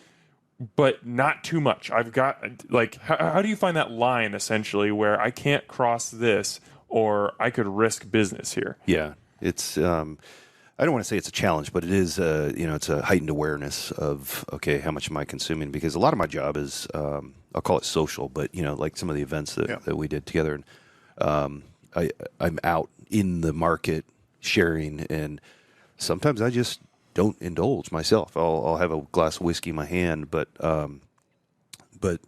but not too much. I've got, like, how do you find that line essentially where I can't cross this, or I could risk business here? Yeah, it's I don't want to say it's a challenge, but it is it's a heightened awareness of, okay, how much am I consuming? Because a lot of my job is I'll call it social, but like some of the events that we did together, and I'm out in the market sharing, and sometimes I just don't indulge myself. I'll have a glass of whiskey in my hand, but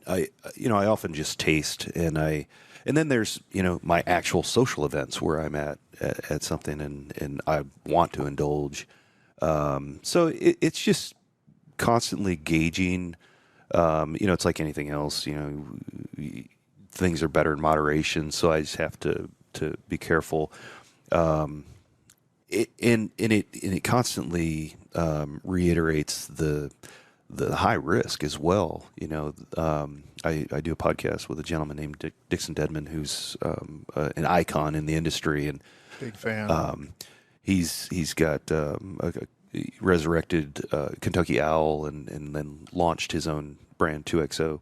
I often just taste, and then there's my actual social events where I'm at something and I want to indulge. So it's just constantly gauging. It's like anything else. Things are better in moderation, so I just have to be careful. It constantly reiterates the high risk as well. I do a podcast with a gentleman named Dixon Dedman, who's an icon in the industry, and big fan. He's got a resurrected Kentucky Owl, and then launched his own brand 2XO.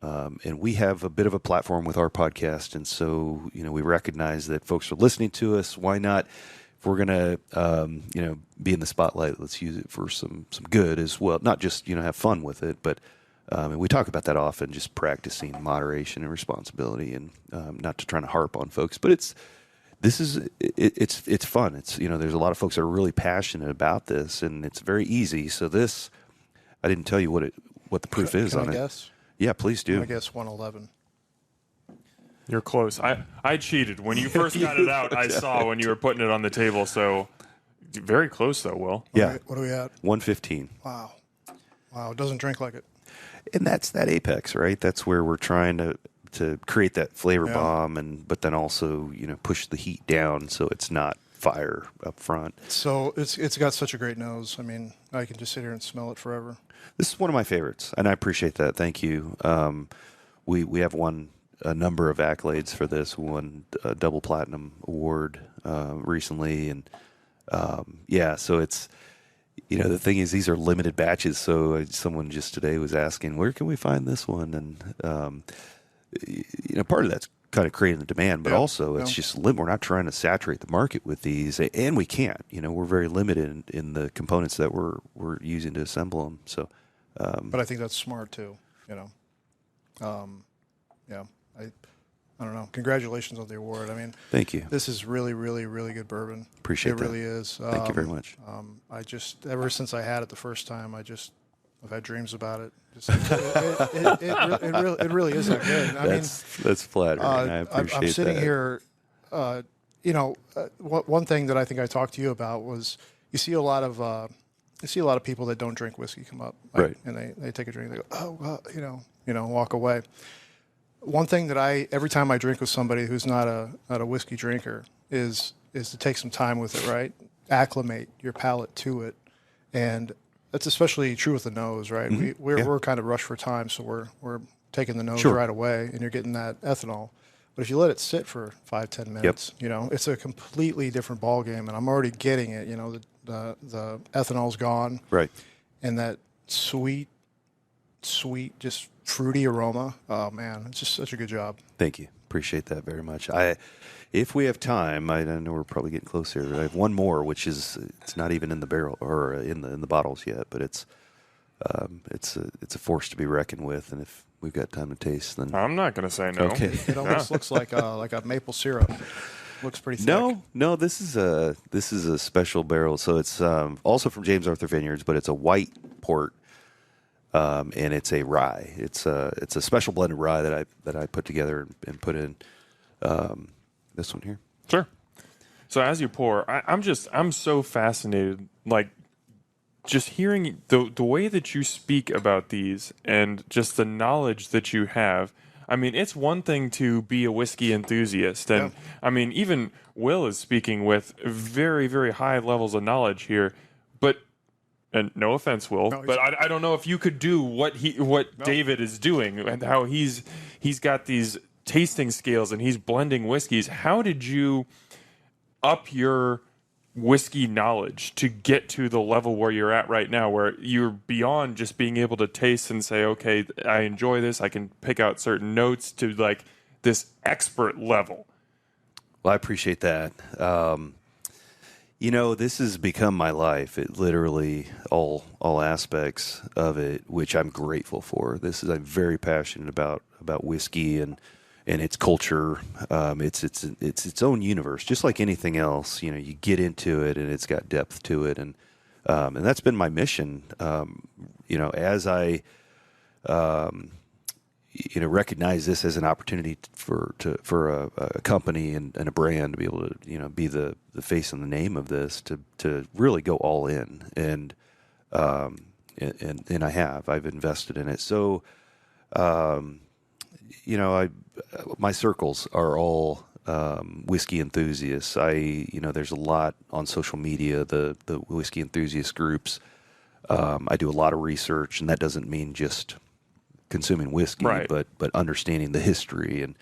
And we have a bit of a platform with our podcast, and so we recognize that folks are listening to us. Why not? If we're gonna be in the spotlight, let's use it for some good as well. Not just have fun with it, but and we talk about that often. Just practicing moderation and responsibility, and not to trying to harp on folks, but it's fun. It's there's a lot of folks that are really passionate about this, and it's very easy. So this, I didn't tell you what the proof is on I it. guess? Yeah, please do. I guess 111. You're close. I cheated. When you first got it out, I saw when you were putting it on the table. So very close, though, Will. Yeah. What are we at? 115. Wow. It doesn't drink like it. And that's that apex, right? That's where we're trying to create that flavor bomb, but then also push the heat down so it's not fire up front. So it's got such a great nose. I mean, I can just sit here and smell it forever. This is one of my favorites, and I appreciate that. Thank you. We have one a number of accolades for this. Won a double platinum award recently, and so it's. The thing is, these are limited batches. So someone just today was asking, where can we find this one? And, part of that's kind of creating the demand, but also it's just we're not trying to saturate the market with these, and we can't. We're very limited in the components that we're using to assemble them. So, but I think that's smart too. I don't know. Congratulations on the award. I mean, thank you. This is really, really, really good bourbon. Appreciate it. It really is. Thank you very much. I just, ever since I had it the first time, I've had dreams about it. It really is that good. That's flattering. I appreciate that. I'm sitting here. One thing that I think I talked to you about was you see a lot of people that don't drink whiskey come up, right? And they take a drink, they go, oh, well, walk away. One thing that every time I drink with somebody who's not a whiskey drinker is to take some time with it, right? Acclimate your palate to it, and that's especially true with the nose, right? Mm-hmm. We're kind of rushed for time, so we're taking the nose Sure. right away, and you're getting that ethanol. But if you let it sit for 5-10 minutes, it's a completely different ball game, and I'm already getting it. The ethanol's gone, right? And that sweet, just fruity aroma. Oh man, it's just such a good job. Thank you. Appreciate that very much. If we have time, I know we're probably getting close here. I have one more, which is it's not even in the barrel or in the bottles yet, but it's a force to be reckoned with. And if we've got time to taste, then I'm not going to say no. Okay. It almost looks like a maple syrup. Looks pretty thick. No. This is a special barrel. So it's also from James Arthur Vineyards, but it's a white port. And it's a rye. It's a special blended rye that I put together and put in this one here. Sure. So as you pour, I'm so fascinated, like just hearing the way that you speak about these and just the knowledge that you have. I mean, it's one thing to be a whiskey enthusiast, and I mean, even Will is speaking with very, very high levels of knowledge here, but. And no offense, Will, but I don't know if you could do what David is doing and how he's got these tasting scales and he's blending whiskeys. How did you up your whiskey knowledge to get to the level where you're at right now, where you're beyond just being able to taste and say, okay, I enjoy this, I can pick out certain notes, to like this expert level? Well, I appreciate that. This has become my life. It literally all aspects of it, which I'm grateful for. I'm very passionate about whiskey and its culture. It's its own universe, just like anything else. You get into it and it's got depth to it, and that's been my mission. As I recognize this as an opportunity for a company and a brand to be able to be the face and the name of this, to really go all in, and I've invested in it. So my circles are all whiskey enthusiasts. There's a lot on social media, the whiskey enthusiast groups. I do a lot of research, and that doesn't mean just consuming whiskey, right, but understanding the history, and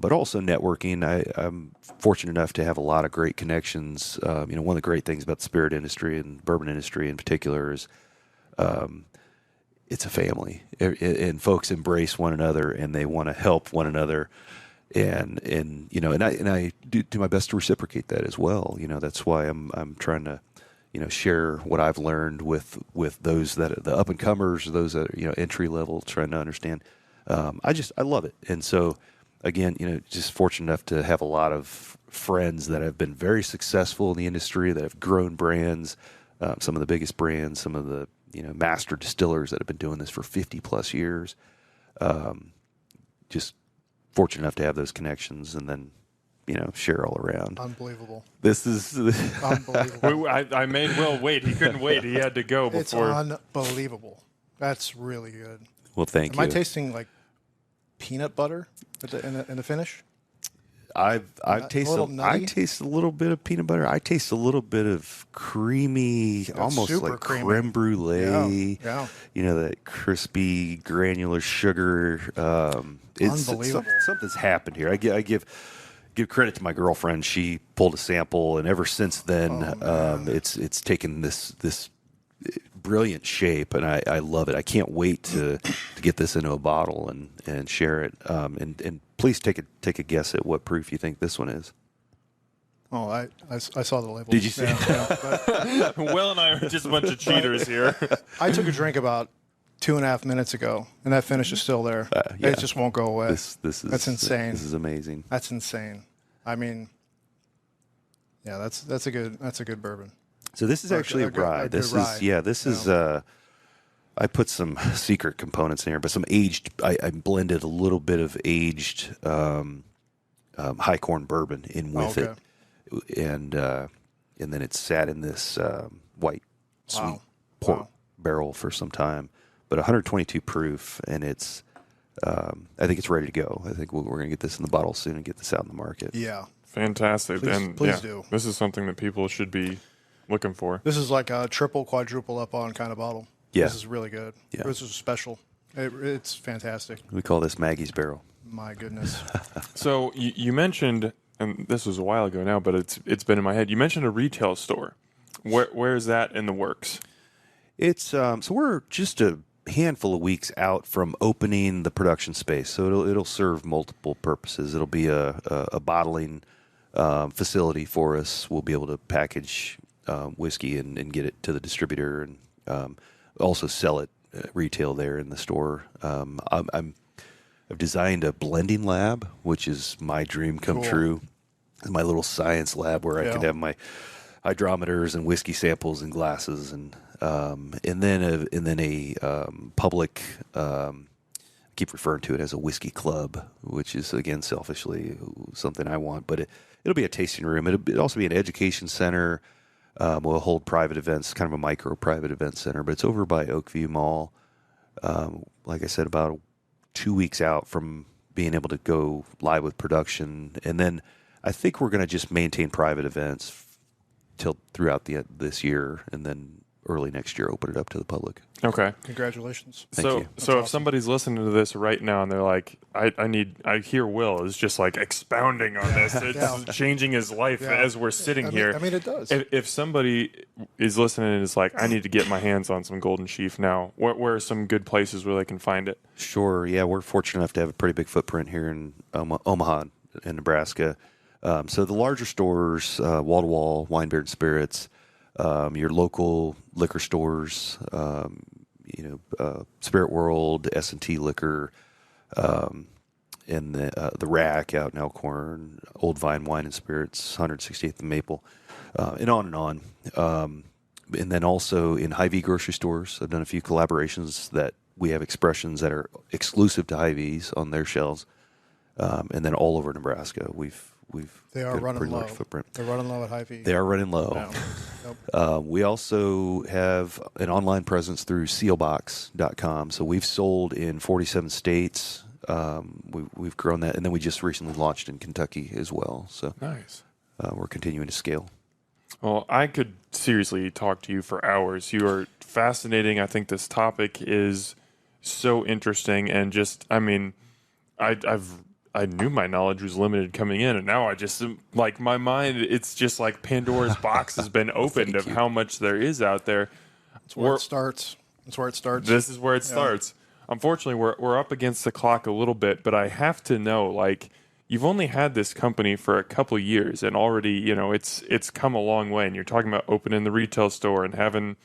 but also networking. I'm fortunate enough to have a lot of great connections. One of the great things about the spirit industry and bourbon industry in particular is it's a family, and folks embrace one another and they want to help one another, and I do my best to reciprocate that as well. That's why I'm trying to share what I've learned with those that the up and comers, those that are, entry level, trying to understand. I love it. And so again, just fortunate enough to have a lot of friends that have been very successful in the industry, that have grown brands, some of the biggest brands, some of the, master distillers that have been doing this for 50 plus years. Just fortunate enough to have those connections, and then share all around. Unbelievable. This is unbelievable. I made Will wait. He couldn't wait. He had to go before. It's unbelievable. That's really good. Well, thank you. Am I tasting like peanut butter in the finish? I A taste little I nutty? taste a little bit of peanut butter. I taste a little bit of creamy, almost super like creamy. creme brulee. Yeah. You know, that crispy granular sugar. Unbelievable. Something's happened here. I give credit to my girlfriend. She pulled a sample, and ever since then, it's taken this brilliant shape, and I love it. I can't wait to get this into a bottle and share it. And please take a guess at what proof you think this one is. Oh, I saw the label. Did you see? Yeah. Will and I are just a bunch of cheaters here. I took a drink about 2.5 minutes ago, and that finish is still there. Yeah. It just won't go away. That's insane. This is amazing. That's insane. I mean, yeah, that's a good bourbon. So this is actually a rye. This is I put some secret components in here, but some aged. I blended a little bit of aged high corn bourbon in with it, and then it sat in this white sweet port barrel for some time. But 122 proof, and it's. I think it's ready to go. I think we're going to get this in the bottle soon and get this out in the market. Yeah, Fantastic. Please do. This is something that people should be looking for. this is like a triple, quadruple up on kind of bottle. Yeah. This is really good. Yeah. This is special. It's fantastic. We call this Maggie's Barrel. My goodness. So you mentioned, and this was a while ago now, but it's been in my head. You mentioned a retail store. Where is that in the works? It's so we're just a handful of weeks out from opening the production space, so it'll serve multiple purposes. It'll be a bottling facility for us. We'll be able to package whiskey and get it to the distributor, and also sell it retail there in the store. I've designed a blending lab, which is my dream come true. It's my little science lab where I can have my hydrometers and whiskey samples and glasses, and then a public. I keep referring to it as a whiskey club, which is again selfishly something I want, but it'll be a tasting room. It'll also be an education center. We'll hold private events, kind of a micro private event center, but it's over by Oakview Mall. Like I said, about 2 weeks out from being able to go live with production, and then I think we're going to just maintain private events till throughout this year, and then early next year open it up to the public. Okay. Congratulations. So you. if awesome. somebody's listening to this right now and they're like, I hear Will is just like expounding on this. It's changing his life as we're sitting here. I mean, it does. If somebody is listening and is like, I need to get my hands on some Golden Sheaf now, where are some good places where they can find it? Sure. Yeah, we're fortunate enough to have a pretty big footprint here in Omaha, in Nebraska. So the larger stores, wall to wall, wine, beer, and spirits. Your local liquor stores, Spirit World, S&T Liquor, and the Rack out in Elkhorn, Old Vine Wine and Spirits, 168th and Maple, and on and on. And then also in Hy-Vee grocery stores, I've done a few collaborations that we have expressions that are exclusive to Hy-Vees on their shelves, and then all over Nebraska, we've They are got a running pretty low. large footprint. They're running low at Hy-Vee. They are running low. Yep. We also have an online presence through Mealbox.com. So we've sold in 47 states. We've grown that, and then we just recently launched in Kentucky as well. So Nice. We're continuing to scale. Well, I could seriously talk to you for hours. You are fascinating. I think this topic is so interesting, and just, I mean, I knew my knowledge was limited coming in, and now I just, like, my mind, it's just like Pandora's box has been opened of how much there is out there. That's where it starts. That's where it starts. This is where it starts. Unfortunately, we're up against the clock a little bit, but I have to know, like, you've only had this company for a couple years, and already, it's come a long way. And you're talking about opening the retail store and having,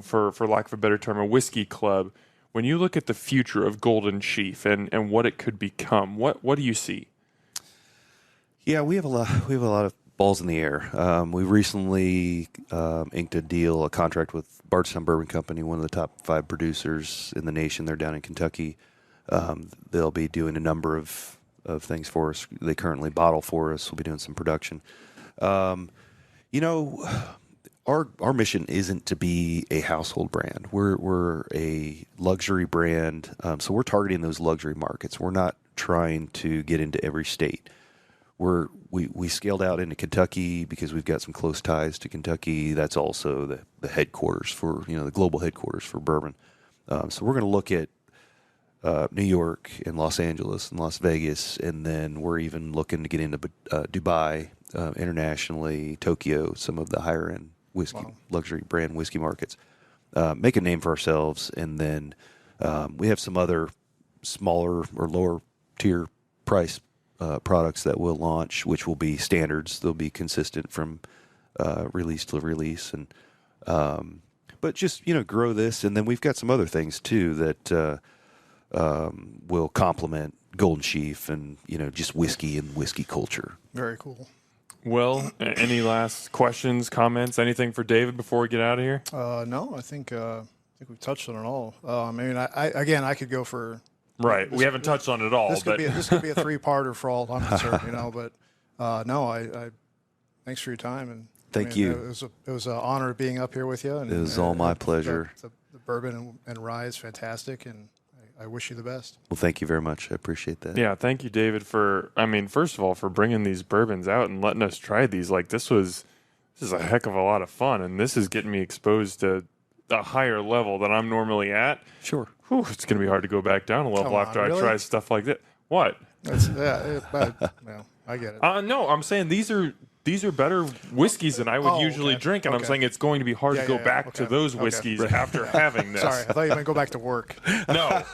for lack of a better term, a whiskey club. When you look at the future of Golden Sheaf and what it could become, what do you see? Yeah, we have a lot of balls in the air. We recently inked a contract with Bardstown Bourbon Company, one of the top 5 producers in the nation. They're down in Kentucky. They'll be doing a number of things for us. They currently bottle for us. We'll be doing some production. Our mission isn't to be a household brand. We're a luxury brand, so we're targeting those luxury markets. We're not trying to get into every state. we scaled out into Kentucky because we've got some close ties to Kentucky. That's also the headquarters for, the global headquarters for bourbon. So we're going to look at New York and Los Angeles and Las Vegas, and then we're even looking to get into Dubai, internationally, Tokyo, some of the higher end whiskey, luxury brand whiskey markets. Make a name for ourselves, and then we have some other smaller or lower tier price products that we'll launch, which will be standards. They'll be consistent from release to release, and but just grow this, and then we've got some other things too that will complement Golden Sheaf and just whiskey and whiskey culture. Very cool. Well, any last questions, comments, anything for David before we get out of here? No, I think we've touched on it all. I could go for. Right, we haven't touched on it all. This could be a 3-parter for all I'm concerned, But no, I thanks for your time, and thank you. It was an honor being up here with you. And, it was all my pleasure. The bourbon and rye is fantastic, and I wish you the best. Well, thank you very much. I appreciate that. Yeah, thank you, David, first of all, for bringing these bourbons out and letting us try these. This is a heck of a lot of fun, and this is getting me exposed to a higher level than I'm normally at. Sure. Whew, it's going to be hard to go back down a level after I try stuff like that. What? I get it. No, I'm saying these are better whiskeys than I would usually drink, and I'm saying it's going to be hard to go back to those whiskeys after having this. Sorry, I thought you were going to go back to work. No.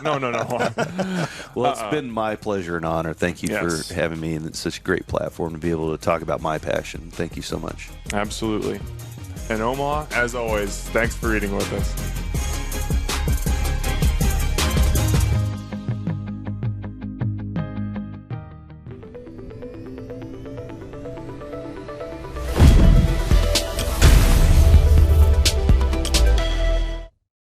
Well, it's been my pleasure and honor. Thank you for having me, and it's such a great platform to be able to talk about my passion. Thank you so much. Absolutely. And Omaha, as always, thanks for eating with us.